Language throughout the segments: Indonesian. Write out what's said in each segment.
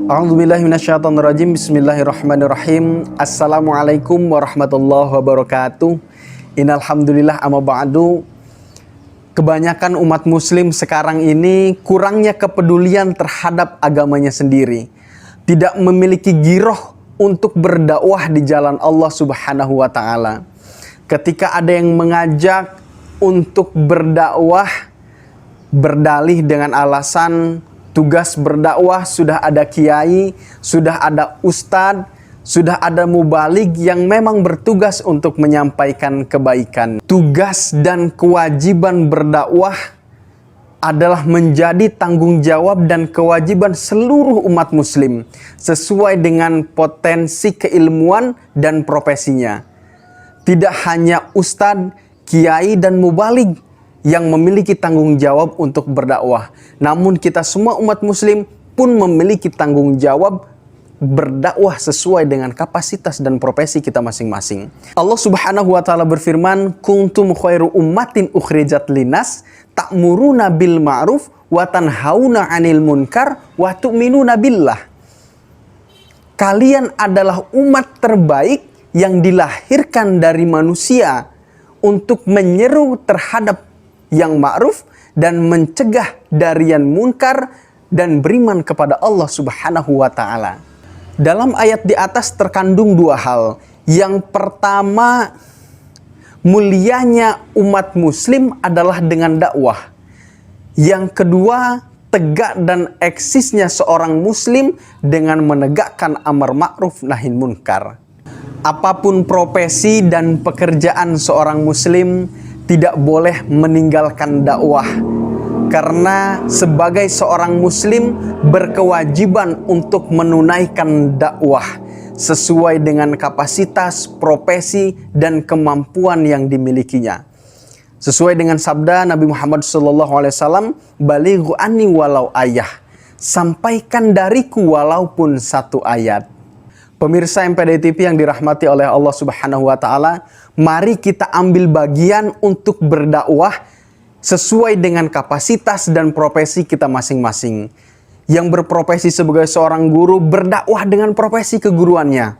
A'udzubillahi minasyaitonirrajim. Bismillahirrahmanirrahim. Assalamualaikum warahmatullahi wabarakatuh. Innal hamdalillah amma ba'du. Kebanyakan umat muslim sekarang ini kurangnya kepedulian terhadap agamanya sendiri. Tidak memiliki giroh untuk berdakwah di jalan Allah Subhanahu wa taala. Ketika ada yang mengajak untuk berdakwah, berdalih dengan alasan tugas berdakwah sudah ada kiai, sudah ada ustadz, sudah ada mubalig yang memang bertugas untuk menyampaikan kebaikan. Tugas dan kewajiban berdakwah adalah menjadi tanggung jawab dan kewajiban seluruh umat muslim sesuai dengan potensi keilmuan dan profesinya. Tidak hanya ustadz, kiai, dan mubalig yang memiliki tanggung jawab untuk berdakwah, namun kita semua umat muslim pun memiliki tanggung jawab berdakwah sesuai dengan kapasitas dan profesi kita masing-masing. Allah Subhanahu wa taala berfirman, "Kuntum khairu ummatin ukhrijat linas, ta'muruna bil ma'ruf wa tanhauna 'anil munkar wa tu'minuna billah." Kalian adalah umat terbaik yang dilahirkan dari manusia untuk menyeru terhadap yang ma'ruf dan mencegah dari yang munkar dan beriman kepada Allah Subhanahu wa taala. Dalam ayat di atas terkandung dua hal. Yang pertama, mulianya umat muslim adalah dengan dakwah. Yang kedua, tegak dan eksisnya seorang muslim dengan menegakkan amar ma'ruf nahi munkar. Apapun profesi dan pekerjaan seorang muslim, tidak boleh meninggalkan dakwah. Karena sebagai seorang muslim berkewajiban untuk menunaikan dakwah sesuai dengan kapasitas, profesi, dan kemampuan yang dimilikinya. Sesuai dengan sabda Nabi Muhammad SAW, "Balighu anni walau ayah." Sampaikan dariku walaupun satu ayat. Pemirsa MPD TV yang dirahmati oleh Allah Subhanahu wa taala, mari kita ambil bagian untuk berdakwah sesuai dengan kapasitas dan profesi kita masing-masing. Yang berprofesi sebagai seorang guru berdakwah dengan profesi keguruannya.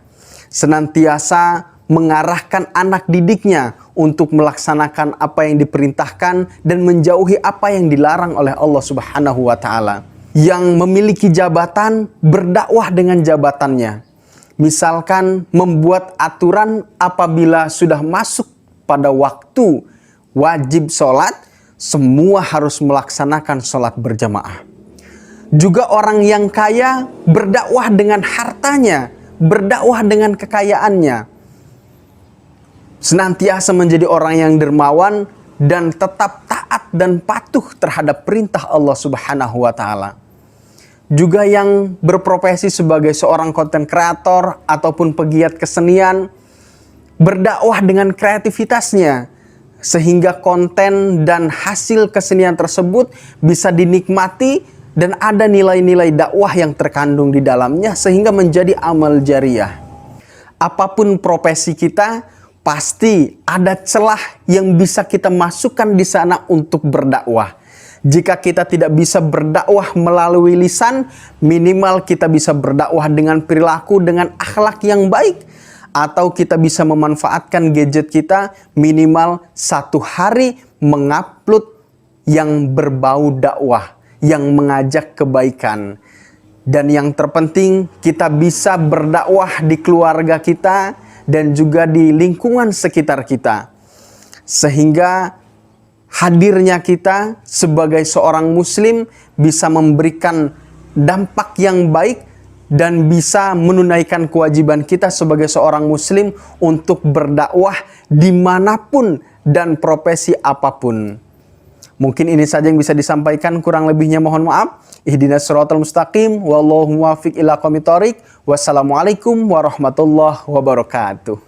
Senantiasa mengarahkan anak didiknya untuk melaksanakan apa yang diperintahkan dan menjauhi apa yang dilarang oleh Allah Subhanahu wa taala. Yang memiliki jabatan berdakwah dengan jabatannya. Misalkan membuat aturan apabila sudah masuk pada waktu wajib sholat, semua harus melaksanakan sholat berjamaah. Juga orang yang kaya berdakwah dengan hartanya, berdakwah dengan kekayaannya. Senantiasa menjadi orang yang dermawan dan tetap taat dan patuh terhadap perintah Allah Subhanahu wa taala. Juga yang berprofesi sebagai seorang konten kreator ataupun pegiat kesenian berdakwah dengan kreativitasnya sehingga konten dan hasil kesenian tersebut bisa dinikmati dan ada nilai-nilai dakwah yang terkandung di dalamnya sehingga menjadi amal jariah. Apapun profesi kita, pasti ada celah yang bisa kita masukkan di sana untuk berdakwah. Jika kita tidak bisa berdakwah melalui lisan, minimal kita bisa berdakwah dengan perilaku, dengan akhlak yang baik. Atau kita bisa memanfaatkan gadget kita minimal satu hari mengupload yang berbau dakwah, yang mengajak kebaikan. Dan yang terpenting, kita bisa berdakwah di keluarga kita dan juga di lingkungan sekitar kita. Sehingga hadirnya kita sebagai seorang muslim bisa memberikan dampak yang baik dan bisa menunaikan kewajiban kita sebagai seorang muslim untuk berdakwah dimanapun dan profesi apapun. Mungkin ini saja yang bisa disampaikan, kurang lebihnya mohon maaf. Ihdinas siratal mustaqim, wallahu muwaffiq ila aqwamit thoriq. Wassalamualaikum warahmatullahi wabarakatuh.